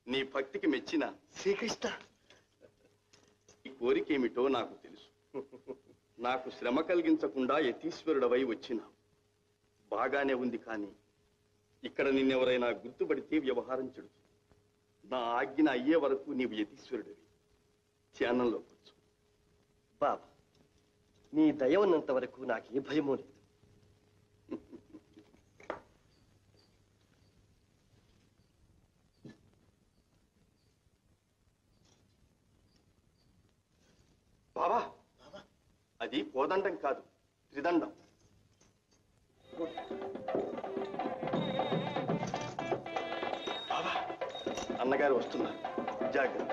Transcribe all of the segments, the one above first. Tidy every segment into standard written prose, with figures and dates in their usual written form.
నీ భక్తికి మెచ్చిన శ్రీకృష్ణ, ఈ కోరికేమిటో నాకు తెలుసు. నాకు శ్రమ కలిగించకుండా యతీశ్వరుడవై వచ్చినా బాగానే ఉంది. కానీ ఇక్కడ నిన్నెవరైనా గుర్తుపడితే వ్యవహారం చెడుతుంది. నా ఆజ్ఞ అయ్యే వరకు నీవు యతీశ్వరుడివి. ధ్యానంలో కూర్చో. బాబా, నీ దయ ఉన్నంత వరకు నాకు ఏ భయమూ లేదు. బాబా, అది కోదండం కాదు, త్రిదండం. బాబా, అన్నగారు వస్తున్నారు, జాగ్రత్త.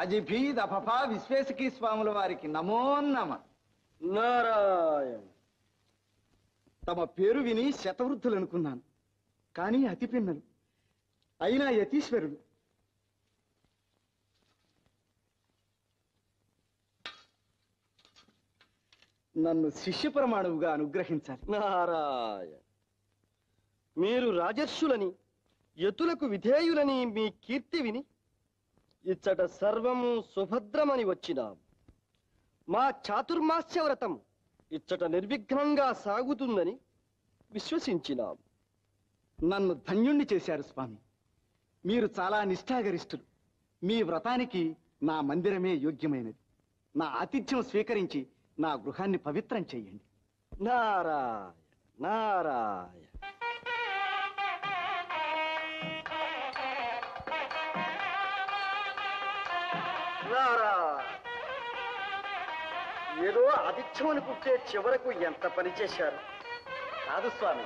అజిభీద్ అఫఫా విశ్వేశకి స్వాముల వారికి నమో నమ. నారాయణ. తమ పేరు విని శతవృద్ధులు అనుకున్నాను, కానీ అతి పిన్నలు అయినా యతీశ్వరుడు. నన్ను శిష్య ప్రమాణువుగా అనుగ్రహించాలి. నారాయణ, మీరు రాజర్షులని యతులకు విధేయులని మీ కీర్తి విని ఇచ్చట సర్వము సుభద్రమని వచ్చినాం. మా చాతుర్మాస్య వ్రతం ఇచ్చట నిర్విఘ్నంగా సాగుతుందని విశ్వసించినాం. నన్ను ధన్యుణ్ణి చేశారు స్వామి. మీరు చాలా నిష్ఠాగరిష్ఠులు. మీ వ్రతానికి నా మందిరమే యోగ్యమైనది. నా ఆతిథ్యం స్వీకరించి నా గృహాన్ని పవిత్రం చెయ్యండి. నారాయణ నారాయణ. ఏదో ఆతిథ్యం అనుకుంటే చివరకు ఎంత పని చేశారు. కాదు స్వామి,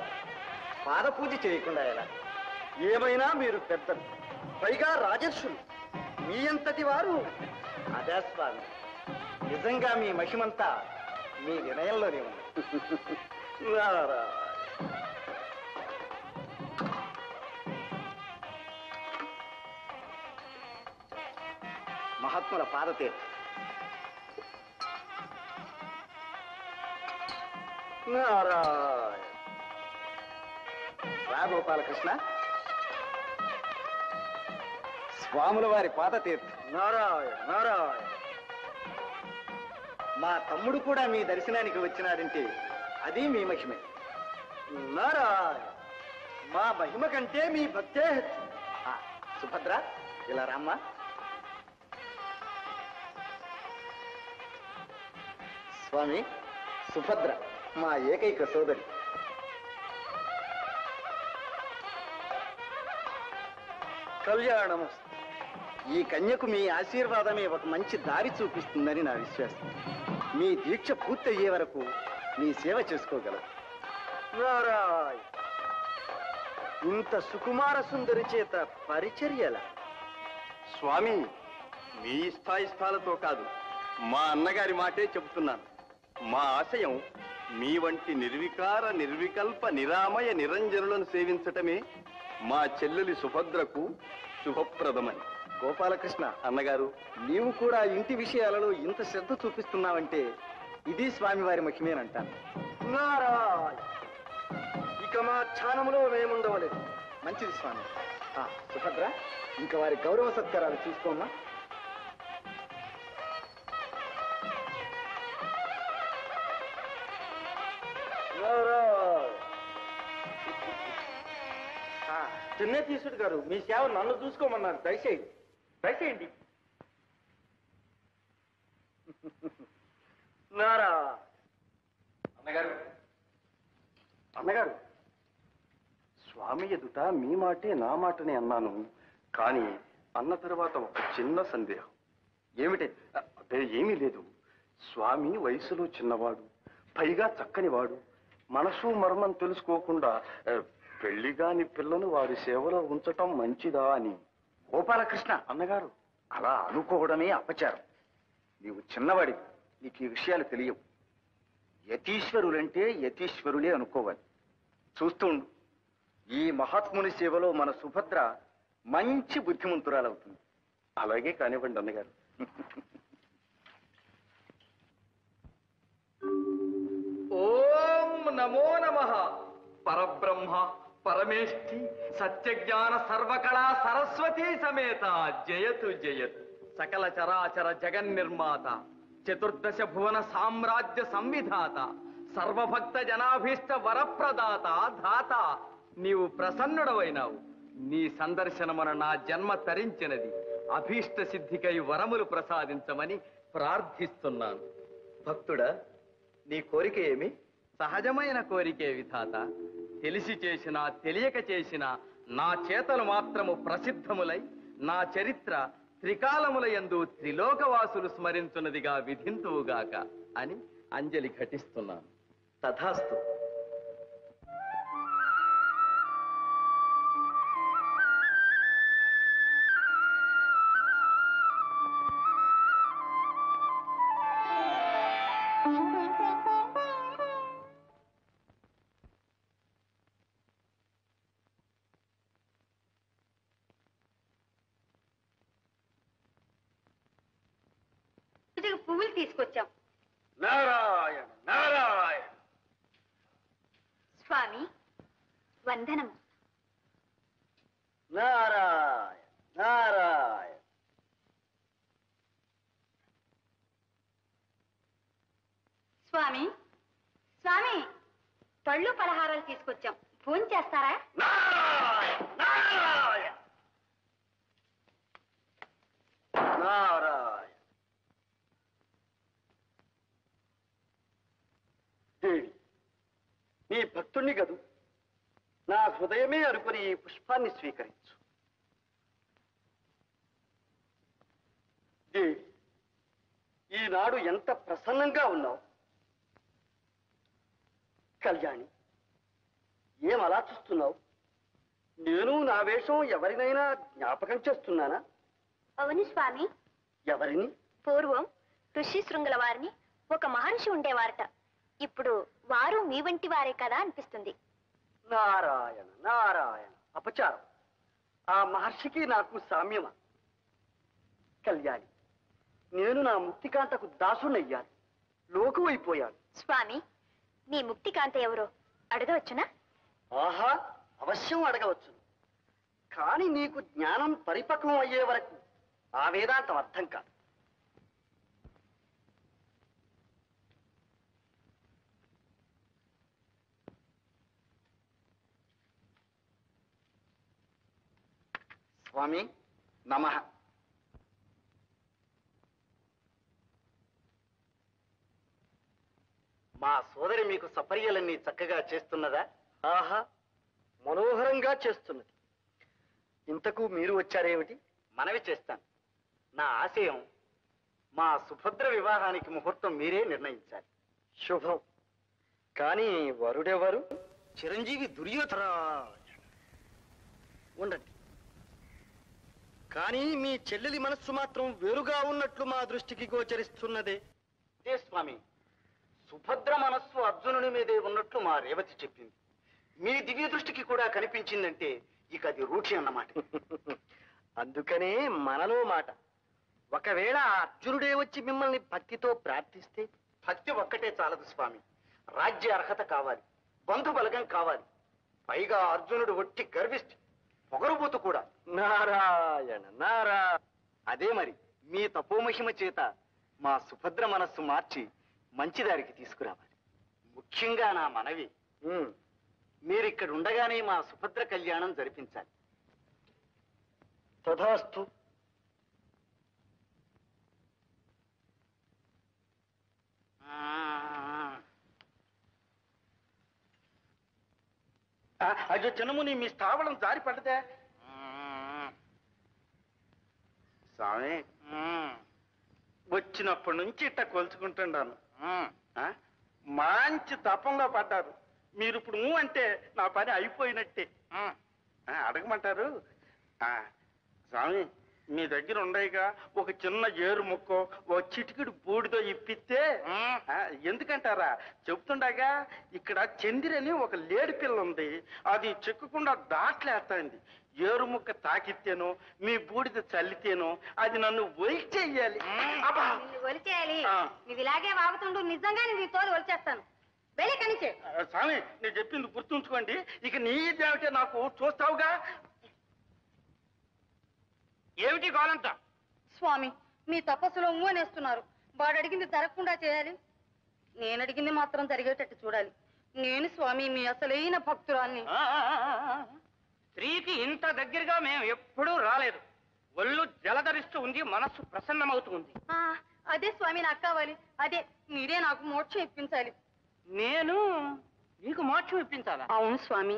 పాద పూజ చేయకుండా ఎలా? ఏమైనా మీరు పెద్దలు, పైగా రాజర్షులు, మీ అంతటి వారు. అదే స్వామి, నిజంగా మీ మహిమంతా మీ వినయంలోనే ఉంది. మహాత్ముల పాదతీర్థం. నారాయణ. రా గోపాలకృష్ణ, స్వాముల వారి పాదతీర్థం. నారాయణ నారాయణ. మా తమ్ముడు కూడా మీ దర్శనానికి వచ్చినాడంటే అది మీ మహిమే. నారాయణ, మా మహిమ కంటే మీ భక్తే హెచ్చు. సుభద్ర, ఇలా రామ్మా. స్వామి, సుభద్ర మా ఏకైక సోదరి. కళ్యాణము. ఈ కన్యకు మీ ఆశీర్వాదమే ఒక మంచి దారి చూపిస్తుందని నా విశ్వాసం. మీ దీక్ష పూర్తయ్యే వరకు మీ సేవ చేసుకోగలరు. నారాయణ, ఇంత సుకుమార సుందరి చేత పరిచర్యల. స్వామి, మీ ఇష్టాయిష్టాలతో కాదు, మా అన్నగారి మాటే చెబుతున్నాను. మా ఆశయం మీ వంటి నిర్వికార నిర్వికల్ప నిరామయ నిరంజనులను సేవించటమే మా చెల్లెలి సుభద్రకు శుభప్రదమని. గోపాలకృష్ణ అన్నగారు, నీవు కూడా ఇంటి విషయాలలో ఇంత శ్రద్ధ చూపిస్తున్నావంటే ఇది స్వామివారి మహిమేనంటాను. నారాయణ, ఇక మా ధ్యానంలో మేముండవలేదు. మంచిది స్వామి. సుభద్ర, ఇంకా వారి గౌరవ సత్కారాలు చూసుకోమ్మా. చిన్న తీసుడు గారు, మీ సేవ నన్ను చూసుకోమన్నారు. దయచేయండి దయచేయండి. నారా అన్నగారు, అన్నగారు, స్వామి ఎదుట మీ మాటే నా మాటనే అన్నాను. కానీ అన్న తర్వాత ఒక చిన్న సందేహం. ఏమిటి? అదే ఏమీ లేదు. స్వామి వయసులో చిన్నవాడు, పైగా చక్కనివాడు. మనసు మర్మం తెలుసుకోకుండా పెళ్లిగాని పిల్లను వారి సేవలో ఉంచటం మంచిదా అని. గోపాలకృష్ణ, అన్నగారు, అలా అనుకోవడమే అపచారం. నీవు చిన్నవాడి, నీకు ఈ విషయాలు తెలియవు. యతీశ్వరులంటే యతీశ్వరులే అనుకోవాలి. చూస్తుండు, ఈ మహాత్ముని సేవలో మన సుభద్ర మంచి బుద్ధిమంతురాలవుతుంది. అలాగే కానివ్వండి అన్నగారు. ఓం నమో నమః. పరబ్రహ్మ పరమేష్ఠి సత్యజ్ఞాన సర్వకళా సరస్వతీ సమేత జయతు జయతు. సకల చరాచర జగన్నిర్మాత, చతుర్దశ భువన సామ్రాజ్య సంవిధాత, సర్వభక్త జనాభీష్ట వరప్రదాత ధాత, నీవు ప్రసన్నుడవైనావు. నీ సందర్శనమున నా జన్మ తరించినది. అభీష్ట సిద్ధికై వరములు ప్రసాదించమని ప్రార్థిస్తున్నాను. భక్తుడా, నీ కోరిక ఏమి? సహజమైన కోరికే విధాత. తెలిసి చేసినా తెలియక చేసినా నా చేతలు మాత్రము ప్రసిద్ధములై నా చరిత్ర త్రికాలముల యందు త్రిలోకవాసులు స్మరించున్నదిగా విధింతువుగాక అని అంజలి ఘటిస్తున్నాను. తథాస్తు. పువ్వులు తీసుకొచ్చాం. నారాయణ నారాయణ. స్వామి వందనము. నారాయణ నారాయణ. స్వామి స్వామి పళ్ళు పలహారాలు తీసుకొచ్చాం. ఫోన్ చేస్తారా? నారాయణ నారాయణ నారాయణ. దేవి, నీ భక్తుణ్ణి గదు, నా హృదయమే అనుకుని ఈ పుష్పాన్ని స్వీకరించు. దేవి, ఈనాడు ఎంత ప్రసన్నంగా ఉన్నావు. కళ్యాణి, ఏం అలా చూస్తున్నావు? నేను నా వేషం ఎవరినైనా జ్ఞాపకం చేస్తున్నానా? అవును స్వామి. ఎవరిని? పూర్వం ఋషి శృంగుల వారిని ఒక మహర్షి ఉండేవారట. ఇప్పుడు వారు మీ వంటి వారే కదా అనిపిస్తుంది. నారాయణ నారాయణ. అపచారం. ఆ మహర్షికి నాకు సామ్యమా? కళ్యాణి, నేను నా ముక్తికాంతకు దాసునయ్యాను, లోకువైపోయాను. స్వామి, నీ ముక్తికాంత ఎవరో అడగవచ్చునా? ఆహా, అవశ్యం అడగవచ్చు. కానీ నీకు జ్ఞానం పరిపక్వం అయ్యే వరకు ఆ వేదాంతం అర్థం కాదు. స్వామి నమః. మా సోదరి మీకు సపర్యలన్నీ చక్కగా చేస్తున్నదా? ఆహా, మనోహరంగా చేస్తున్నది. ఇంతకు మీరు వచ్చారేమిటి? మనవి చేస్తాను. నా ఆశయం మా సుభద్ర వివాహానికి ముహూర్తం మీరే నిర్ణయించాలి. శుభం. కానీ వరుడెవరు? చిరంజీవి దుర్యోధన. ఉండండి. కానీ మీ చెల్లెలి మనస్సు మాత్రం వేరుగా ఉన్నట్లు మా దృష్టికి గోచరిస్తున్నదే. అదే స్వామి, సుభద్ర మనస్సు అర్జునుని మీదే ఉన్నట్లు మా రేవతి చెప్పింది. మీ దివ్య దృష్టికి కూడా కనిపించిందంటే ఇక అది రూఢి అన్నమాట. అందుకనే మనలో మాట. ఒకవేళ అర్జునుడే వచ్చి మిమ్మల్ని భక్తితో ప్రార్థిస్తే? భక్తి ఒక్కటే చాలదు స్వామి, రాజ్య అర్హత కావాలి, బంధు బలగం కావాలి. పైగా అర్జునుడు ఒట్టి గర్విష్ఠి, పొగరుబోతు కూడా. నారాయణ నారాయణ. అదే మరి, మీ తపోమహిమ చేత మా సుభద్ర మనస్సు మార్చి మంచిదారికి తీసుకురావాలి. ముఖ్యంగా నా మనవి, మీరిక్కడ ఉండగానే మా సుభద్ర కళ్యాణం జరిపించాలి. తథాస్తు. అయ్యో చిన్నముని, మీ స్థావరం జారి పడ్డదే. స్వామి, వచ్చినప్పటి నుంచి ఇట్ట కొలుచుకుంటున్నాను. మంచి తపంలో పడ్డారు. మీరు ఇప్పుడు అంటే నా పని అయిపోయినట్టే. అడగమంటారు? స్వామి, మీ దగ్గర ఉండయిగా ఒక చిన్న ఏరు ముక్కో ఓ చిటికిడి బూడితో ఇప్పిస్తే. ఎందుకంటారా, చెప్తుండగా ఇక్కడ చందిరని ఒక లేడి పిల్ల ఉంది, అది చిక్కకుండా దాట్లేస్తాంది. ఏరు ముక్క తాకితేనో మీ బూడిద చల్లితేనో అది నన్ను ఒలిచేయాలి. ఒలిచేయాలి? నువ్వు ఇలాగే వాగుతుండు, నిజంగానే నీ తోలు ఒలిచేస్తాను. వెళ్ళి కనిచే. స్వామి, నేను చెప్పింది గుర్తుంచుకోండి. ఇక నీ దేవటే నాకు చూస్తావుగా. ఏమిటి కావాలంట? స్వామి, మీ తపస్సులో అనేస్తున్నారు. వాడు అడిగింది జరగకుండా చేయాలి, నేను అడిగింది మాత్రం జరిగేటట్టు చూడాలి. నేను స్వామి మీ అసలైన భక్తురాల్ని. స్త్రీకి ఇంత దగ్గరగా మేము ఎప్పుడూ రాలేదు. ఒళ్ళు జలధరిస్తూ ఉంది, మనస్సు ప్రసన్నమవుతుంది. అదే స్వామి నాకు కావాలి. అదే మీరే నాకు మోక్షం ఇప్పించాలి. నేను నీకు మోక్షం ఇప్పించాలా? అవును స్వామి,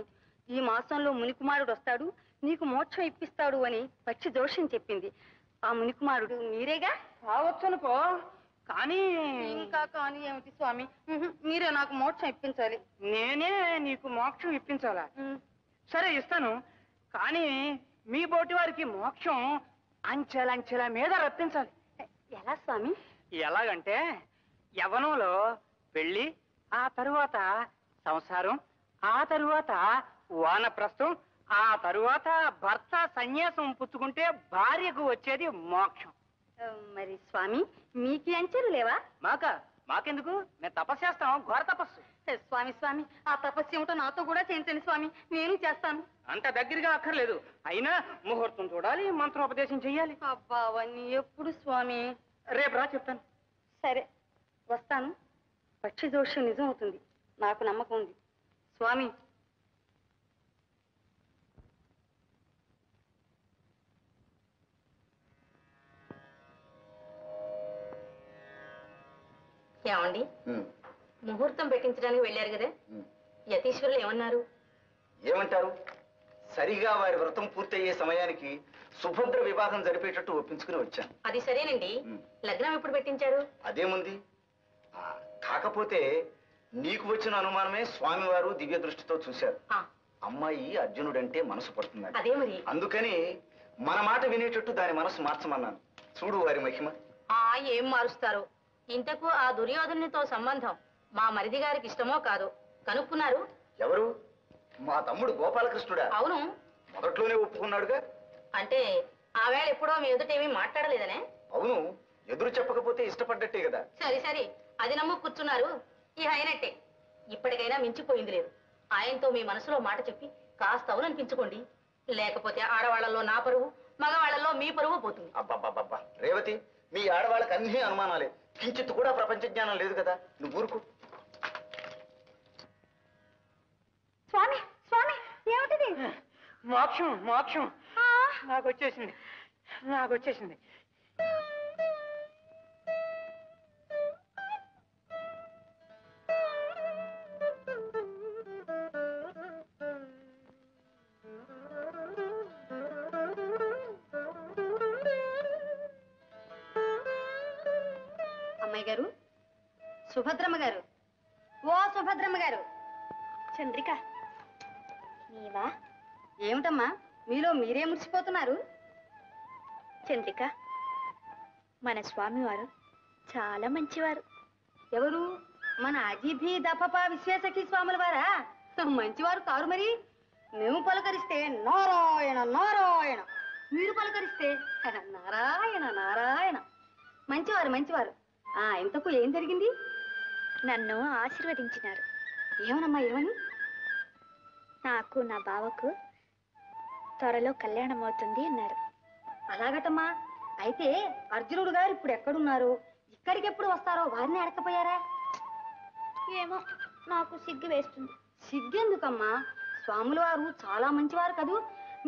ఈ మాసంలో మునికుమారుడు వస్తాడు, నీకు మోక్షం ఇప్పిస్తాడు అని పక్షి జోషం చెప్పింది. ఆ మునికుమారుడు మీరేగా? కావచ్చనుకో, కానీ ఇంకా కానీ ఏమిటి స్వామి, మీరే నాకు మోక్షం ఇప్పించాలి. నేనే నీకు మోక్షం ఇప్పించాలా? సరే, ఇస్తాను. కానీ మీ బోటి వారికి మోక్షం అంచెలంచెల మీద రప్పించాలి. ఎలా స్వామి? ఎలాగంటే, యవ్వనంలో పెళ్లి, ఆ తరువాత సంసారం, ఆ తరువాత వానప్రస్థం, ఆ తరువాత భర్త సన్యాసం పుచ్చుకుంటే భార్యకు వచ్చేది మోక్షం. మరి స్వామి, మీకి అంచెలు లేవా? మాకెందుకు? మేము తపస్సు చేస్తాం, ఘోర తపస్సు. స్వామి స్వామి, ఆ తపస్సు ఏమిటో నాతో కూడా చేయించండి స్వామి, నేను చేస్తాను. అంత దగ్గరగా అక్కర్లేదు, అయినా ముహూర్తం చూడాలి, మంత్రోపదేశం చెయ్యాలి. అబ్బా, అవన్నీ ఎప్పుడు స్వామి? రేపు రా, చెప్తాను. సరే, వస్తాను. పక్షి దోషం నిజం అవుతుంది, నాకు నమ్మకం ఉంది. స్వామి, ఏమండి, ముహూర్తం పెట్టించడానికి వెళ్ళారు కదా, యతీశ్వరులు ఏమన్నారు? ఏమంటారు? సరిగా వారి వ్రతం పూర్తయ్యే సమయానికి సుభద్ర వివాహం జరిపేటట్టు ఒప్పించుకుని వచ్చాను. అది సరేనండి, లగ్నం ఎప్పుడు పెట్టించారు? అదేముంది, కాకపోతే నీకు వచ్చిన అనుమానమే స్వామివారు దివ్య దృష్టితో చూశారు. అమ్మాయి అర్జునుడంటే మనసు పడుతుంది. అదే మరి. అందుకని మన మాట వినేటట్టు దాని మనసు మార్చమన్నాను. చూడు వారి మహిమ. ఏం మారుస్తారు? ఇంతకు ఆ దుర్యోధనునితో సంబంధం మా మరిది గారికి ఇష్టమో కాదో కనుక్కున్నారు? ఎవరు? మా తమ్ముడు గోపాలకృష్ణుడా? అవును. మొదట్లోనే ఒప్పుకున్నాడుగా. అంటే ఆ వేళ ఎప్పుడో మీ ఎదుటేమీ మాట్లాడలేదనే? అవును, ఎదురు చెప్పకపోతే ఇష్టపడ్డట్టే కదా. సరే సరే, అది నమ్ము కూర్చున్నారు. ఈ అయినట్టే, ఇప్పటికైనా మించిపోయింది లేదు. ఆయనతో మీ మనసులో మాట చెప్పి కాస్త అవుననిపించుకోండి, లేకపోతే ఆడవాళ్లలో నా పరువు, మగవాళ్లలో మీ పరువు పోతుంది. అబ్బబ్బబ్బబ్బా, రేవతి, మీ ఆడవాళ్ళకి అన్ని అనుమానాలే, కించిత్ కూడా ప్రపంచ జ్ఞానం లేదు కదా. నువ్వు ఊరుకు. స్వామి స్వామి, ఏమిటిది? మోక్షం మోక్షం నాకు వచ్చేసింది. అమ్మాయి గారు, సుభద్రమ్మ గారు, ఓ సుభద్రమ్మ గారు. చంద్రిక, నీవా? ఏమిటమ్మా మీలో మీరే మురిసిపోతున్నారు? చంద్రిక, మన స్వామివారు చాలా మంచివారు. ఎవరు? మన అజిభి దపప విశ్వేశకి స్వాముల వారా? మంచివారు కారు మరి. మేము పలకరిస్తే నారాయణ నారాయణ, మీరు పలకరిస్తే నారాయణ నారాయణ. మంచివారు మంచివారు. ఇంతకు ఏం జరిగింది? నన్ను ఆశీర్వదించినారు. ఏమనమ్మా, ఏమని? నాకు నా బావకు త్వరలో కళ్యాణం అవుతుంది అన్నారు. అలాగటమ్మా. అయితే అర్జునుడు గారు ఇప్పుడు ఎక్కడున్నారు, ఇక్కడికి ఎప్పుడు వస్తారో వారిని అడకపోయారా? ఏమో, నాకు సిగ్గు వేస్తుంది. సిగ్గెందుకమ్మా, స్వాముల వారు చాలా మంచివారు కదూ.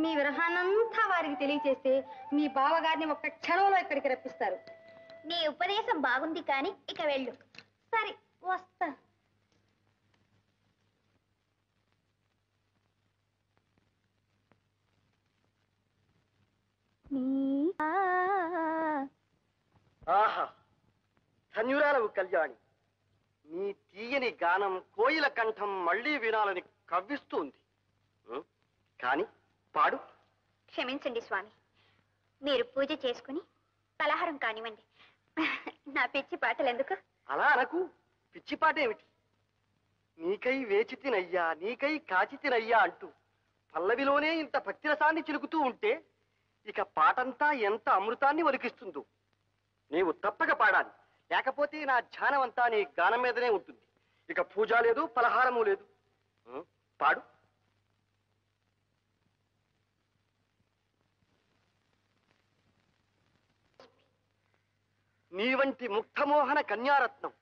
మీ విరహాన్నంతా వారికి తెలియచేస్తే మీ బావగారిని ఒక్క క్షణంలో ఇక్కడికి రప్పిస్తారు. నీ ఉపదేశం బాగుంది, కానీ ఇక వెళ్ళు. సరే, వస్తా. ఆహా, ధన్యురాలవు కళ్యాణి. నీ తీయని గానం కోయిల కంఠం మళ్ళీ వినాలని కవ్విస్తుంది. కాని పాడు. క్షమించండి స్వామి, మీరు పూజ చేసుకుని పలహారం కానివ్వండి. నా పిచ్చి పాటలు ఎందుకు? అలా అనకు. పిచ్చిపాటేమిటి? నీకై వేచి తినయ్యా, నీకై కాచి తినయ్యా అంటూ పల్లవిలోనే ఇంత భక్తిరసాన్ని చిలుకుతూ ఉంటే ఇక పాటంతా ఎంత అమృతాన్ని ఒలికిస్తుందో. నీవు తప్పక పాడాలి, లేకపోతే నా ధ్యానం అంతా నీ గానం మీదనే ఉంటుంది. ఇక పూజ లేదు, పలహారము లేదు. పాడు. నీ వంటి ముక్తమోహన కన్యారత్నం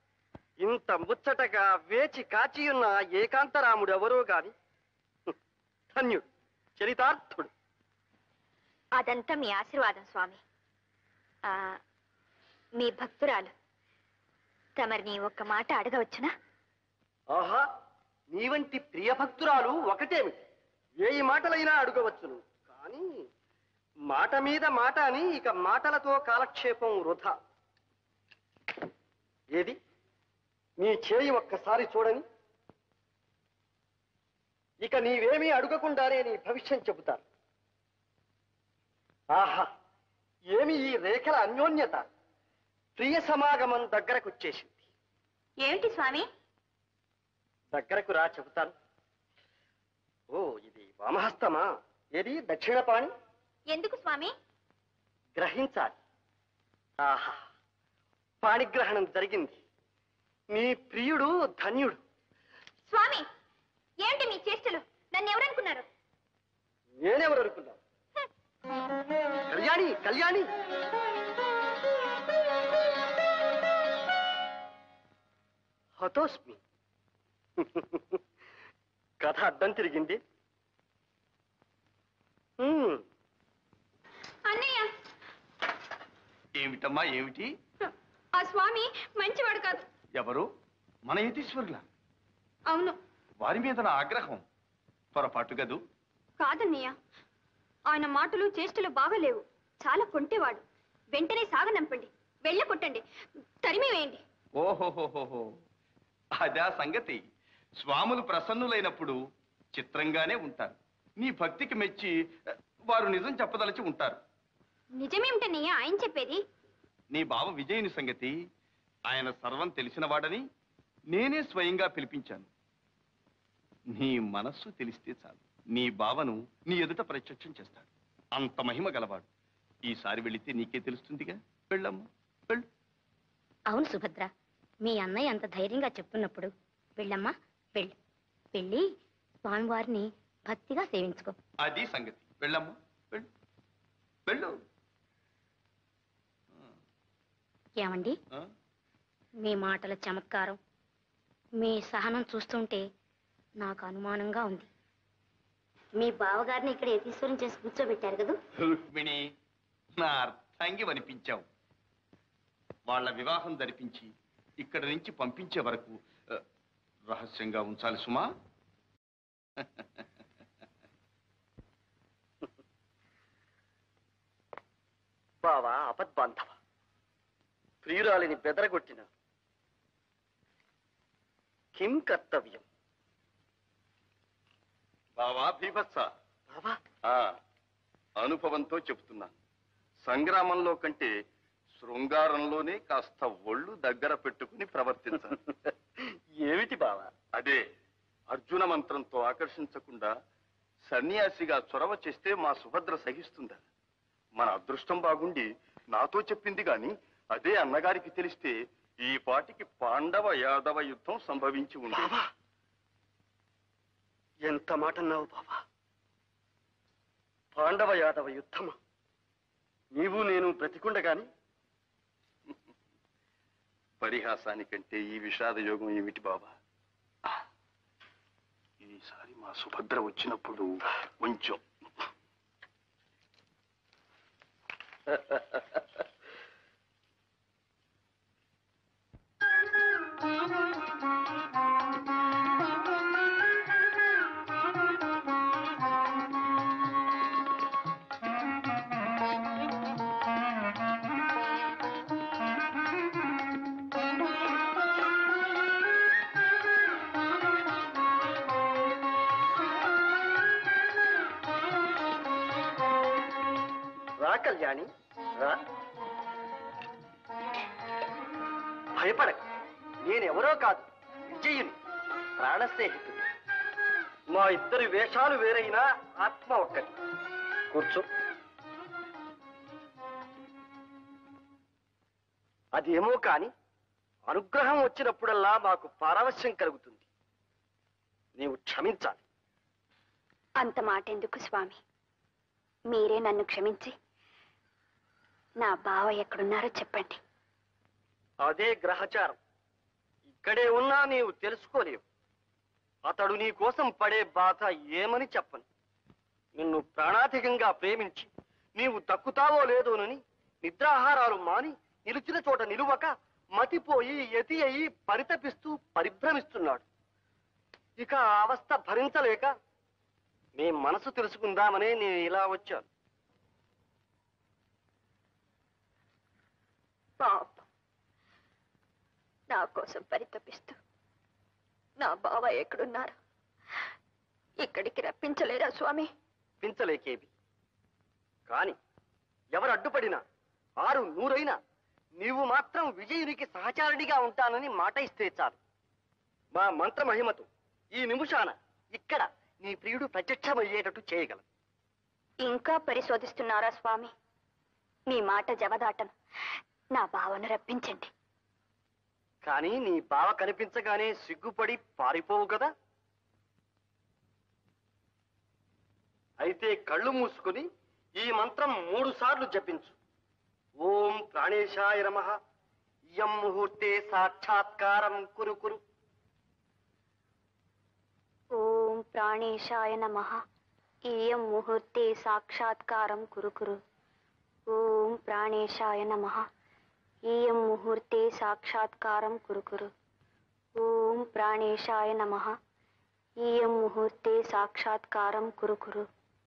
ఇంత ముచ్చటగా వేచి కాచియున్న ఏకాంతరాముడు ఎవరో గాని ధన్యుడు, చరితార్థుడు. అదంతా మీ ఆశీర్వాదం స్వామి. మీ భక్తురాలు తమరిని ఒక్క మాట అడగవచ్చునా? ఆహా, నీ వంటి ప్రియ భక్తురాలు ఒకటేమిటి, 1000 మాటలైనా అడగవచ్చును. కానీ మాట మీద మాట అని ఇక మాటలతో కాలక్షేపం వృధా. ఏది నీ చేయి ఒక్కసారి చూడని. ఇక నీవేమీ అడగకుండానే నీ భవిష్యం చెబుతాను. ఆహా, ఏమి ఈ రేఖల అన్యోన్యత! ప్రియ సమాగమం దగ్గరకొచ్చేసింది. ఏమిటి స్వామి? దగ్గరకు రా, చెబుతాను. ఓ, ఇది వామహస్తమా? ఏది దక్షిణ పాణి? ఎందుకు స్వామి? గ్రహించాలి. ఆహా, పాణిగ్రహణం జరిగింది. నీ ప్రియుడు ధన్యుడు. స్వామి, ఏమిటి మీ చేష్టలు? నన్ను ఎవరనుకున్నారు? నేనెవరు అనుకున్నావు? కళ్యాణి, కళ్యాణి. హతోస్మి. కథ అడ్డం తిరిగింది. అన్నయ్య. ఏమిటమ్మా ఏమిటి? ఆ స్వామి మంచివాడు కాదు. ఎవరు? మన యతీశ్వరుల? అవును. వారి మీద నా ఆగ్రహం పొరపాటు గదు. కాదన్నయ్య, ఆయన మాటలు చేష్టలు బాగలేవు. చాలా కొంటేవాడు. వెంటనే సాగనంపండి, వెళ్ళ కొట్టండి, తరిమి వేయండి. ఓహోహోహోహో, అదా సంగతి. స్వాములు ప్రసన్నులైనప్పుడు చిత్రంగానే ఉంటారు. నీ భక్తికి మెచ్చి వారు నిజం చెప్పదలచి ఉంటారు. నిజమేమిటన్నయ్య ఆయన చెప్పేది? నీ బావ విజయుని సంగతి ఆయన సర్వం తెలిసిన వాడని నేనే స్వయంగా పిలిపించాను. నీ మనస్సు తెలిస్తే చాలు, నీ బావను నీ ఎదుట ప్రత్యక్షం చేస్తాడు. అంత మహిమ గలవాడు. ఈసారి వెళితే నీకే తెలుస్తుందిగా. వెళ్ళమ్మా, వెళ్ళు. అవును సుభద్ర, మీ అన్నయ్య అంత ధైర్యంగా చెప్తున్నప్పుడు వెళ్ళమ్మా, వెళ్ళు. వెళ్ళి స్వామివారిని భక్తిగా సేవించుకో. అది సంగతి. వెళ్ళమ్మా, వెళ్ళు, వెళ్ళు. ఏమండి, ఆ? మీ మాటల చమత్కారం, మీ సహనం చూస్తుంటే నాకు అనుమానంగా ఉంది. మీ బావగారిని ఇక్కడ యతీశ్వరం చేసి కూర్చోబెట్టారు కదా? రుక్మిణి, నా అర్థాంగి వనిపించావు. వాళ్ళ వివాహం జరిపించి ఇక్కడి నుంచి పంపించే వరకు రహస్యంగా ఉంచాలి సుమా. బావా అపద్బాంధవ, ప్రియురాలిని బెదరగొట్టిన కిం కర్తవ్యం? బావా భీభత్స, బావా, అనుభవంతో చెప్తున్నాను. సంగ్రామంలో కంటే శృంగారంలోనే కాస్త ఒళ్ళు దగ్గర పెట్టుకుని ప్రవర్తించాలి. ఏమిటి బావా? అదే, అర్జున మంత్రంతో ఆకర్షించకుండా సన్యాసిగా చొరవ చేస్తే మా సుభద్ర సహిస్తుందా? మన అదృష్టం బాగుండి నాతో చెప్పింది గాని అదే అన్నగారికి తెలిస్తే ఈ పాటికి పాండవ యాదవ యుద్ధం సంభవించి ఉంది. బావా, ఎంత మాట అన్నావు బావా! పాండవ యాదవ యుద్ధమా? నీవు నేను బ్రతికుండగాని? పరిహాసానికంటే ఈ విషాద యోగం ఏమిటి బాబా? ఈసారి మా సుభద్ర వచ్చినప్పుడు కొంచెం కళ్యాణి రా. భయపడక, నేనెవరో కాదు, విజయుని ప్రాణ స్నేహితుడు. మా ఇద్దరి వేషాలు వేరైనా ఆత్మ ఒక్కటి. కూర్చో. అదేమో కాని అనుగ్రహం వచ్చినప్పుడల్లా మాకు పారవశ్యం కలుగుతుంది. నీవు క్షమించాలి. అంత మాట ఎందుకు స్వామి? మీరే నన్ను క్షమించి నా బావ ఎక్కడున్నారో చెప్పండి. అదే గ్రహచారం. ఇక్కడే ఉన్నా నీవు తెలుసుకోలేవు. అతడు నీ కోసం పడే బాధ ఏమని చెప్పను. నిన్ను ప్రాణాధికంగా ప్రేమించి నీవు దక్కుతావో లేదోనని నిద్రాహారాలు మాని నిలిచిన చోట నిలువక మతిపోయి యతి అయి పరితపిస్తూ పరిభ్రమిస్తున్నాడు. ఇక ఆ అవస్థ భరించలేక మీ మనసు తెలుసుకుందామనే నేను ఇలా వచ్చాను. పాప నా కోసం పరితపిస్తూ నా బావ ఎక్కడున్నారు? ఇక్కడికి రప్పించలేరా స్వామి? పించలేకేవి. కాని ఎవరు అడ్డుపడినా 600 నీవు మాత్రం విజయునికి సహచారిణిగా ఉంటానని మాట ఇస్తే చాలు. మా మంత్ర మహిమతో ఈ నిమిషాన ఇక్కడ నీ ప్రియుడు ప్రత్యక్షమయ్యేటట్టు చేయగలం. ఇంకా పరిశోధిస్తున్నారా స్వామి? మీ మాట జవదాటను. నా బావను రప్పించండి. కానీ నీ బావ కనిపించగానే సిగ్గుపడి పారిపోవు కదా? అయితే కళ్ళు మూసుకుని ఈ మంత్రం 3 సార్లు జపించు. ఓం ప్రాణేశాయ నమః. యం ముహూర్తే సాక్షాత్కారం కురు కురు. ఓం ప్రాణేశాయ నమః. ఇయం ముహూర్తే సాక్షాత్కారం కురు కురు. ఓం ప్రాణేశాయ నమః. ఇయం ముహూర్తే సాక్షాత్కారం కురు కురు. ఓం ప్రాణేశాయ నమః. ఇయం ముహూర్తే సాక్షాత్కారం కురు కురు.